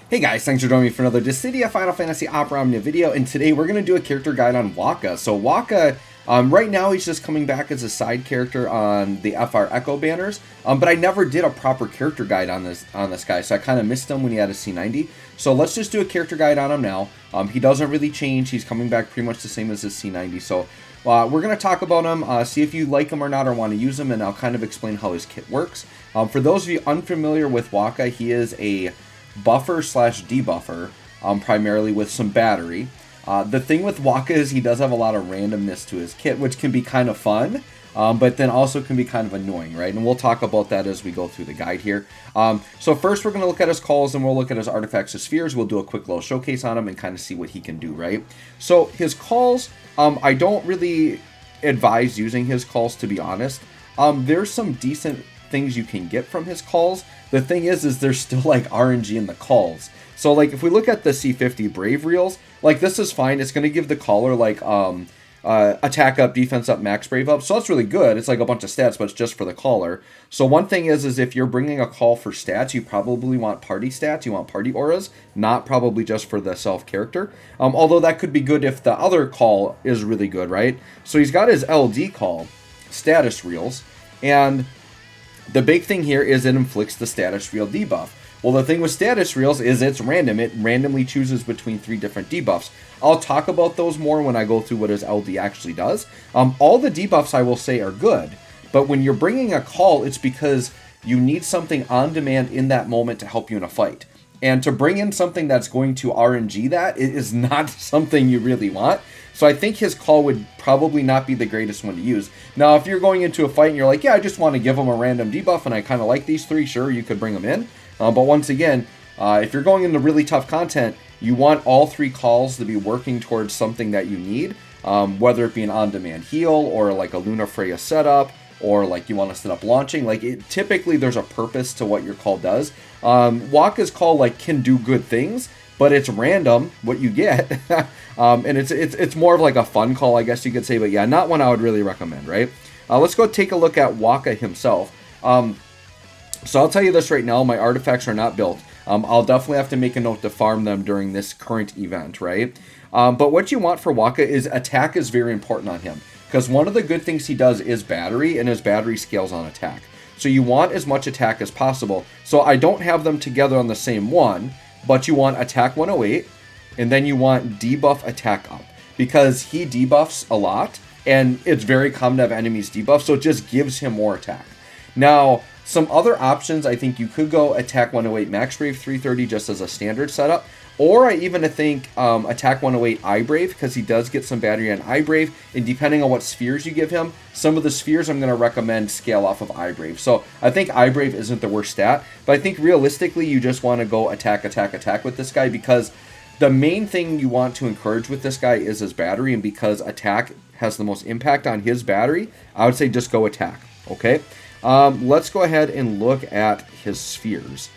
Hey guys, thanks for joining me for another Dissidia Final Fantasy Opera Omnia video, and today we're going to do a character guide on Wakka. So Wakka, right now he's just coming back as a side character on the FR Echo banners, but I never did a proper character guide on this guy, so I kind of missed him when he had a C90. So let's just do a character guide on him now. He doesn't really change, he's coming back pretty much the same as his C90, so we're going to talk about him, see if you like him or not or want to use him, and I'll kind of explain how his kit works. For those of you unfamiliar with Wakka, he is a buffer slash debuffer, primarily with some battery. The thing with Wakka is he does have a lot of randomness to his kit, which can be kind of fun, but then also can be kind of annoying, right? And we'll talk about that as we go through the guide here. So first we're going to look at his calls, and we'll look at his artifacts and spheres. We'll do a quick little showcase on him and kind of see what he can do, right? So his calls, I don't really advise using his calls, to be honest. There's some decent things you can get from his calls. The thing is there's still like RNG in the calls. So like if we look at the C50 Brave reels, like this is fine. It's going to give the caller like attack up, defense up, max brave up. So that's really good. It's like a bunch of stats, but it's just for the caller. So one thing is if you're bringing a call for stats, you probably want party stats. You want party auras, not probably just for the self character. Although that could be good if the other call is really good, right? So he's got his LD call, status reels, and the big thing here is it inflicts the status reel debuff. Well, the thing with status reels is it's random. It randomly chooses between 3 different debuffs. I'll talk about those more when I go through what his LD actually does. All the debuffs I will say are good, but when you're bringing a call, it's because you need something on demand in that moment to help you in a fight. And to bring in something that's going to RNG that, it is not something you really want. So I think his call would probably not be the greatest one to use. Now, if you're going into a fight and you're like, yeah, I just want to give him a random debuff and I kind of like these 3, sure, you could bring them in. But once again, if you're going into really tough content, you want all 3 calls to be working towards something that you need, whether it be an on-demand heal or like a Luna Freya setup, or like you want to set up launching. Like typically there's a purpose to what your call does. Wakka's call like can do good things, but it's random what you get. And it's more of like a fun call, I guess you could say, but yeah, not one I would really recommend, right? Let's go take a look at Wakka himself. So I'll tell you this right now, my artifacts are not built. I'll definitely have to make a note to farm them during this current event, right? But what you want for Wakka is attack is very important on him, because one of the good things he does is battery, and his battery scales on attack. So you want as much attack as possible. So I don't have them together on the same one, but you want attack 108, and then you want debuff attack up, because he debuffs a lot, and it's very common to have enemies debuff, so it just gives him more attack. Now, some other options, I think you could go attack 108 max brave 330 just as a standard setup, or I even think attack 108 eye brave, because he does get some battery on eye brave, and depending on what spheres you give him, some of the spheres I'm going to recommend scale off of eye brave. So I think eye brave isn't the worst stat, but I think realistically you just want to go attack, attack, attack with this guy, because the main thing you want to encourage with this guy is his battery, and because attack has the most impact on his battery, I would say just go attack, okay? Let's go ahead and look at his spheres.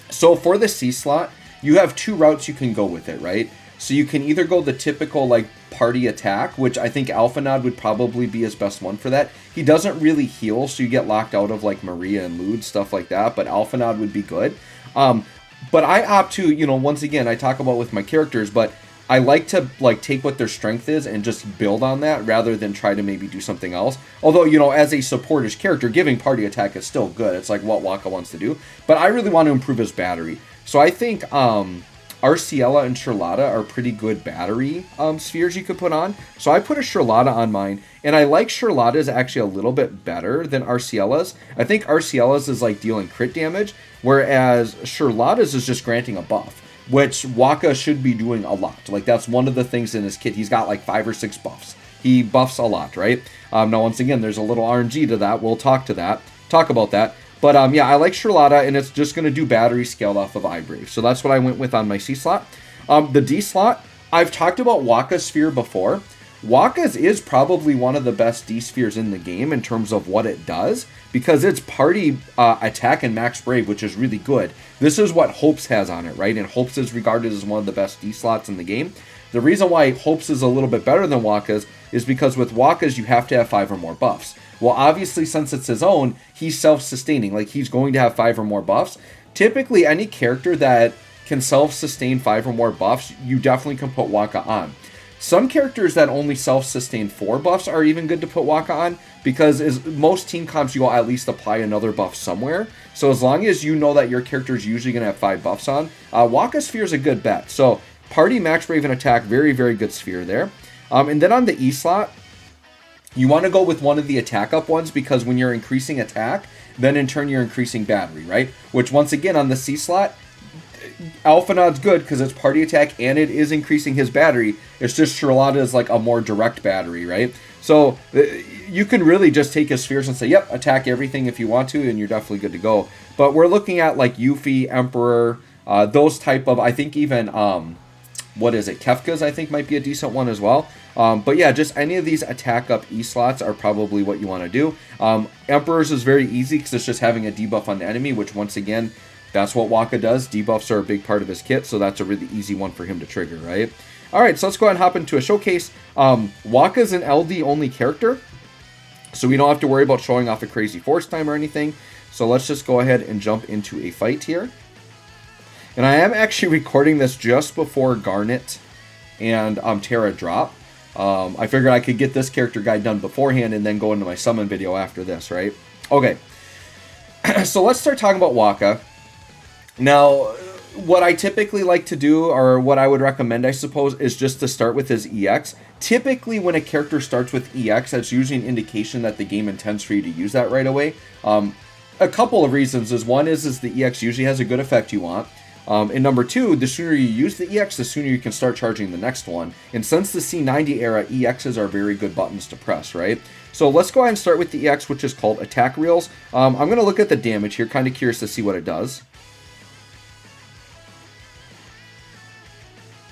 So for the C slot, you have 2 routes you can go with it, right? So you can either go the typical like party attack, which I think Alphanod would probably be his best one for that. He doesn't really heal, so you get locked out of like Maria and Lude, stuff like that, but Alphanod would be good. But I opt to, once again, I talk about with my characters, but I like to like take what their strength is and just build on that rather than try to maybe do something else. Although, as a supportish character, giving party attack is still good. It's like what Wakka wants to do. But I really want to improve his battery. So I think Arciela and Charlotta are pretty good battery spheres you could put on. So I put a Charlotta on mine, and I like Charlotta's actually a little bit better than Arciela's. I think Arciela's is like dealing crit damage, whereas Charlotta's is just granting a buff, which Wakka should be doing a lot. Like that's one of the things in his kit. He's got like 5 or 6 buffs. He buffs a lot, right? Now once again, there's a little RNG to that. We'll talk about that. But yeah, I like Charlotta, and it's just going to do battery scaled off of iBrave. So that's what I went with on my C slot. The D slot, I've talked about Wakka's sphere before. Wakka's is probably one of the best D spheres in the game in terms of what it does, because it's party attack and max brave, which is really good. This is what Hopes has on it, right? And Hopes is regarded as one of the best D slots in the game. The reason why Hopes is a little bit better than Wakka's is because with Wakka's you have to have 5 or more buffs. Well, obviously, since it's his own, he's self-sustaining. Like, he's going to have 5 or more buffs. typically any character that can self-sustain 5 or more buffs, you definitely can put Waka on. Some characters that only self-sustain 4 buffs are even good to put Waka on, because as most team comps, you will at least apply another buff somewhere. So as long as you know that your character is usually going to have 5 buffs on, Waka Sphere is a good bet. So Party, Max Brave, and Attack, very, very good sphere there. And then on the E slot, you want to go with one of the attack up ones, because when you're increasing attack, then in turn you're increasing battery, right? Which once again on the C slot, Alphanod's good because it's party attack and it is increasing his battery. It's just Charlotta is like a more direct battery, right? So you can really just take his spheres and say, yep, attack everything if you want to, and you're definitely good to go. But we're looking at like Yuffie, Emperor, those type of, I think even, what is it, Kefka's I think might be a decent one as well. But yeah, just any of these attack up E slots are probably what you want to do. Emperor's is very easy because it's just having a debuff on the enemy, which once again, that's what Wakka does. Debuffs are a big part of his kit, so that's a really easy one for him to trigger, right? Alright, so let's go ahead and hop into a showcase. Wakka's an LD only character, so we don't have to worry about showing off a crazy force time or anything. So let's just go ahead and jump into a fight here. And I am actually recording this just before Garnet and Terra drop. I figured I could get this character guide done beforehand and then go into my summon video after this, right? Okay, so let's start talking about Wakka. Now, what I typically like to do, or what I would recommend, I suppose, is just to start with his EX. Typically, when a character starts with EX, that's usually an indication that the game intends for you to use that right away. A couple of reasons is, one is the EX usually has a good effect you want. And number two, the sooner you use the EX, the sooner you can start charging the next one. And since the C90 era, EXs are very good buttons to press, right? So let's go ahead and start with the EX, which is called Attack Reels. I'm going to look at the damage here, kind of curious to see what it does.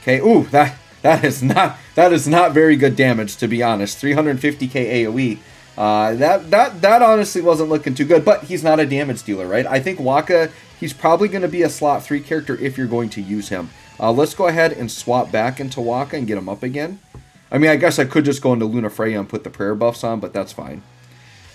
Okay, ooh, that is not very good damage, to be honest. 350k AoE. That honestly wasn't looking too good, but he's not a damage dealer, right? I think Wakka, he's probably going to be a slot 3 character if you're going to use him. Let's go ahead and swap back into Wakka and get him up again. I mean, I guess I could just go into Luna Freya and put the prayer buffs on, but that's fine.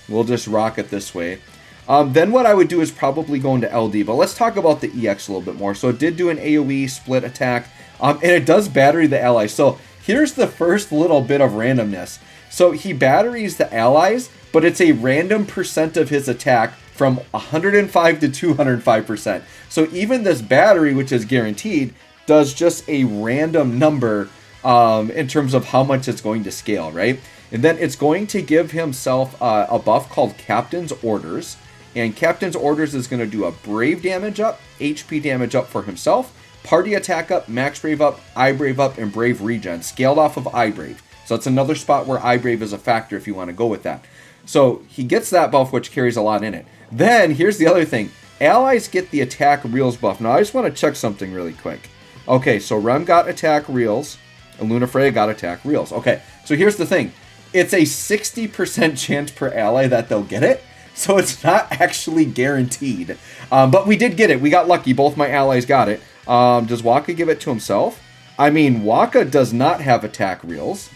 We'll just rock it this way. Then what I would do is probably go into LD, but let's talk about the EX a little bit more. So it did do an AoE split attack, and it does battery the allies. So here's the first little bit of randomness. So he batteries the allies, but it's a random percent of his attack from 105 to 205%. So even this battery, which is guaranteed, does just a random number in terms of how much it's going to scale, right? And then it's going to give himself a buff called Captain's Orders. And Captain's Orders is going to do a Brave damage up, HP damage up for himself, Party attack up, Max Brave up, I Brave up, and Brave regen, scaled off of I Brave. So it's another spot where I Brave is a factor if you want to go with that. So he gets that buff, which carries a lot in it. Then, here's the other thing. Allies get the Attack Reels buff. Now, I just want to check something really quick. Okay, so Rem got Attack Reels, and Luna Freya got Attack Reels. Okay, so here's the thing. It's a 60% chance per ally that they'll get it, so it's not actually guaranteed. But we did get it. We got lucky. Both my allies got it. Does Wakka give it to himself? I mean, Wakka does not have Attack Reels.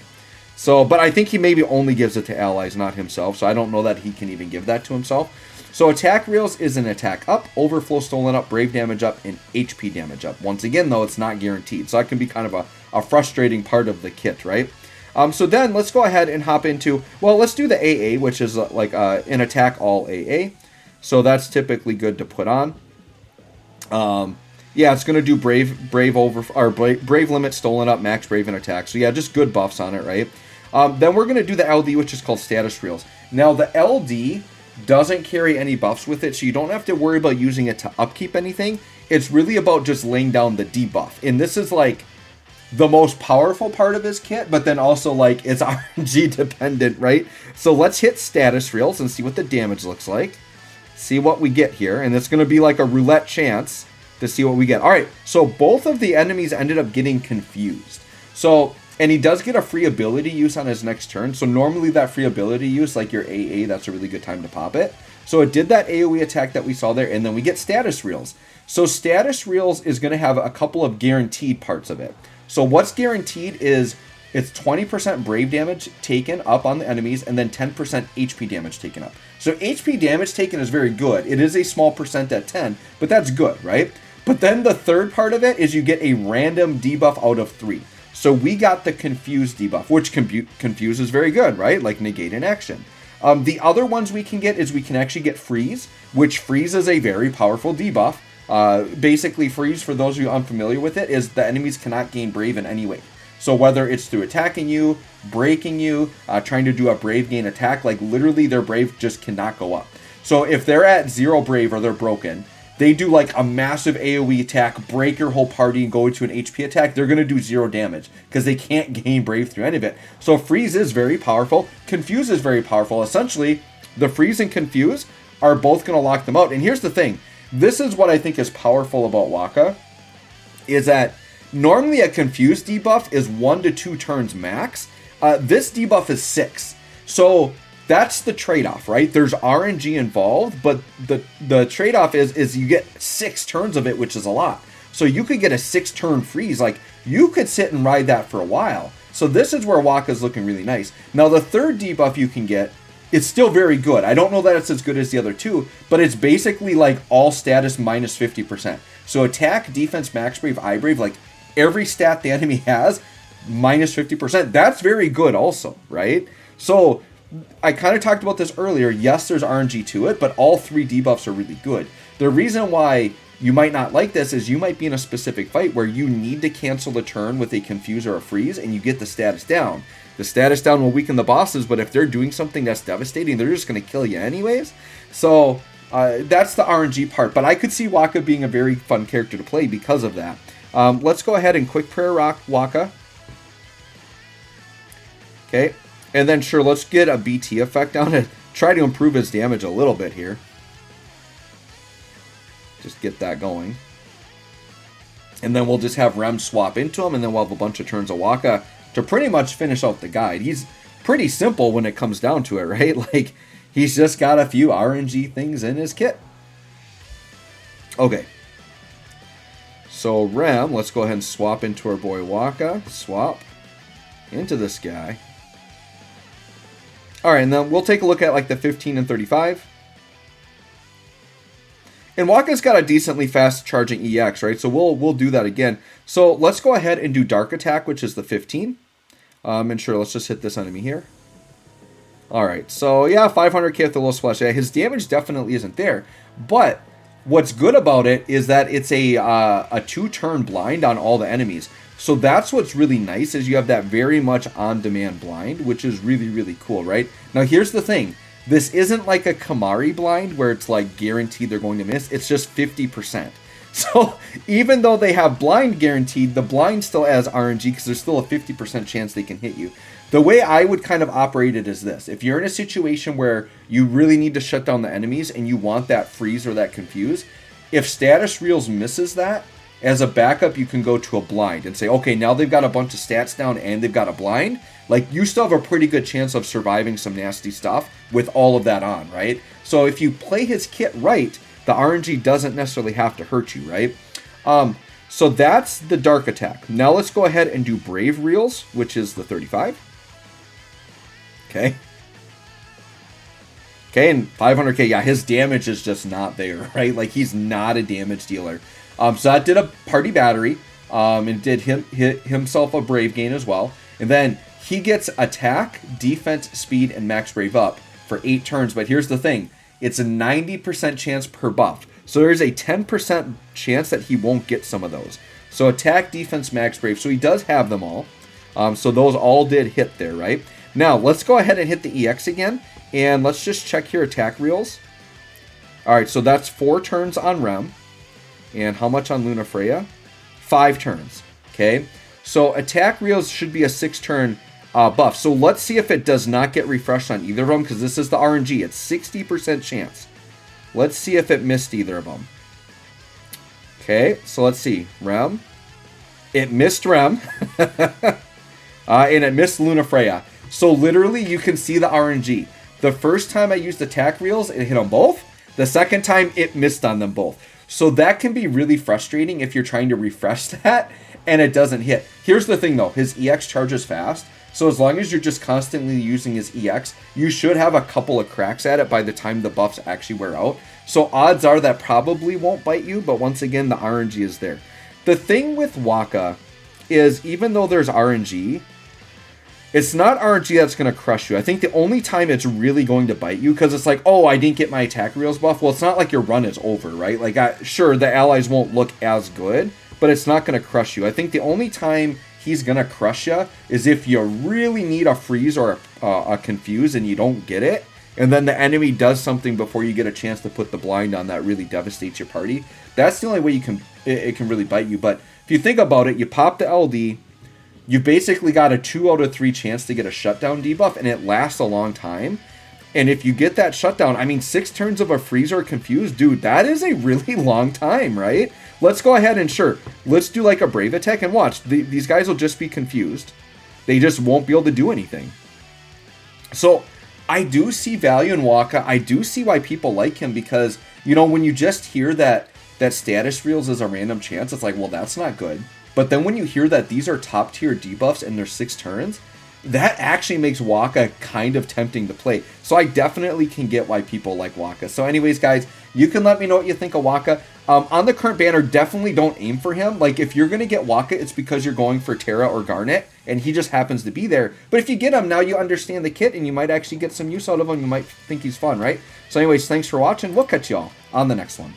So, but I think he maybe only gives it to allies, not himself. So I don't know that he can even give that to himself. So Attack Reels is an attack up, Overflow stolen up, Brave damage up, and HP damage up. Once again, though, it's not guaranteed. So that can be kind of a frustrating part of the kit, right? So then let's go ahead and hop into, well, let's do the AA, which is like an attack all AA. So that's typically good to put on. Yeah, it's going to do Brave limit, stolen up, Max Brave, and attack. So yeah, just good buffs on it, right? Then we're going to do the LD, which is called Status Reels. Now, the LD doesn't carry any buffs with it, so you don't have to worry about using it to upkeep anything. It's really about just laying down the debuff. And this is like the most powerful part of his kit, but then also like it's RNG dependent, right? So let's hit Status Reels and see what the damage looks like. See what we get here. And it's going to be like a roulette chance to see what we get. All right, so both of the enemies ended up getting confused. So, and he does get a free ability use on his next turn. So normally that free ability use, like your AA, that's a really good time to pop it. So it did that AoE attack that we saw there, and then we get Status Reels. So Status Reels is going to have a couple of guaranteed parts of it. So what's guaranteed is it's 20% brave damage taken up on the enemies, and then 10% HP damage taken up. So HP damage taken is very good. It is a small percent at 10, but that's good, right? But then the third part of it is you get a random debuff out of 3. So we got the Confuse debuff, which Confuse is very good, right? Like negate an action. The other ones we can get is we can actually get Freeze, which Freeze is a very powerful debuff. Basically, Freeze, for those of you unfamiliar with it, is the enemies cannot gain Brave in any way. So whether it's through attacking you, breaking you, trying to do a Brave gain attack, like literally their Brave just cannot go up. So if they're at 0 Brave or they're broken, they do like a massive AoE attack, break your whole party and go into an HP attack, they're going to do 0 damage because they can't gain Brave through any of it. So Freeze is very powerful. Confuse is very powerful. Essentially, the Freeze and Confuse are both going to lock them out. And here's the thing. This is what I think is powerful about Wakka, is that normally a Confuse debuff is 1 to 2 turns max. This debuff is 6. So that's the trade-off, right? There's RNG involved, but the trade-off is you get 6 turns of it, which is a lot. So you could get a 6-turn freeze. Like, you could sit and ride that for a while. So this is where Wakka's looking really nice. Now, the third debuff you can get, it's still very good. I don't know that it's as good as the other two, but it's basically like all status minus 50%. So attack, defense, max brave, eye brave, like every stat the enemy has, minus 50%. That's very good also, right? So I kind of talked about this earlier. Yes, there's RNG to it, but all 3 debuffs are really good. The reason why you might not like this is you might be in a specific fight where you need to cancel the turn with a Confuse or a Freeze, and you get the status down. The status down will weaken the bosses, but if they're doing something that's devastating, they're just going to kill you anyways. So that's the RNG part, but I could see Wakka being a very fun character to play because of that. Let's go ahead and quick prayer rock Wakka. Okay. And then, sure, let's get a BT effect on it. Try to improve his damage a little bit here. Just get that going. And then we'll just have Rem swap into him, and then we'll have a bunch of turns of Wakka to pretty much finish out the guide. He's pretty simple when it comes down to it, right? Like, he's just got a few RNG things in his kit. Okay. So, Rem, let's go ahead and swap into our boy Wakka. Swap into this guy. Alright, and then we'll take a look at like the 15 and 35. And Wakka's got a decently fast charging EX, right? So we'll do that again. So let's go ahead and do Dark Attack, which is the 15. And sure, let's just hit this enemy here. Alright, so yeah, 500k with the low splash. Yeah, his damage definitely isn't there. But what's good about it is that it's a 2-turn blind on all the enemies. So that's what's really nice, is you have that very much on-demand blind, which is really, really cool, right? Now, here's the thing. This isn't like a Kamari blind where it's like guaranteed they're going to miss. It's just 50%. So even though they have blind guaranteed, the blind still has RNG because there's still a 50% chance they can hit you. The way I would kind of operate it is this. If you're in a situation where you really need to shut down the enemies and you want that freeze or that confuse, if status reels misses that, as a backup, you can go to a blind and say, okay, now they've got a bunch of stats down and they've got a blind. Like, you still have a pretty good chance of surviving some nasty stuff with all of that on, right? So if you play his kit right, the RNG doesn't necessarily have to hurt you, right? So that's the Dark Attack. Now let's go ahead and do Brave Reels, which is the 35. Okay. Okay, and 500k, yeah, his damage is just not there, right? Like, he's not a damage dealer. So that did a party battery, and did hit himself a brave gain as well. And then he gets attack, defense, speed, and max brave up for 8 turns. But here's the thing. It's a 90% chance per buff. So there's a 10% chance that he won't get some of those. So attack, defense, max brave. So he does have them all. So those all did hit there, right? Now, let's go ahead and hit the EX again. And let's just check here attack reels. Alright, so that's 4 turns on Rem. And how much on Luna Freya? 5 turns. Okay. So attack reels should be a 6-turn buff. So let's see if it does not get refreshed on either of them, because this is the RNG. It's 60% chance. Let's see if it missed either of them. Okay. So let's see. Rem. It missed Rem. And it missed Luna Freya. So literally you can see the RNG. The first time I used attack reels, it hit on both. The second time, it missed on them both. So that can be really frustrating if you're trying to refresh that and it doesn't hit. Here's the thing though, his EX charges fast, so as long as you're just constantly using his EX, you should have a couple of cracks at it by the time the buffs actually wear out. So odds are that probably won't bite you, but once again, the RNG is there. The thing with Wakka is, even though there's RNG, it's not RNG that's going to crush you. I think the only time it's really going to bite you, because it's like, oh, I didn't get my attack reels buff. Well, it's not like your run is over, right? Like, sure, the allies won't look as good, but it's not going to crush you. I think the only time he's going to crush you is if you really need a freeze or a confuse and you don't get it, and then the enemy does something before you get a chance to put the blind on that really devastates your party. That's the only way it can really bite you. But if you think about it, you pop the LD, you basically got a 2 out of 3 chance to get a shutdown debuff, and it lasts a long time. And if you get that shutdown, I mean, 6 turns of a freeze or confuse, dude, that is a really long time, right? Let's go ahead and sure, let's do like a brave attack and watch. These guys will just be confused. They just won't be able to do anything. So I do see value in Wakka. I do see why people like him, because, you know, when you just hear that status reels is a random chance, it's like, well, that's not good. But then when you hear that these are top tier debuffs and they're 6 turns, that actually makes Wakka kind of tempting to play. So I definitely can get why people like Wakka. So anyways, guys, you can let me know what you think of Wakka. On the current banner, definitely don't aim for him. Like, if you're going to get Wakka, it's because you're going for Terra or Garnet, and he just happens to be there. But if you get him, now you understand the kit, and you might actually get some use out of him. You might think he's fun, right? So anyways, thanks for watching. We'll catch you all on the next one.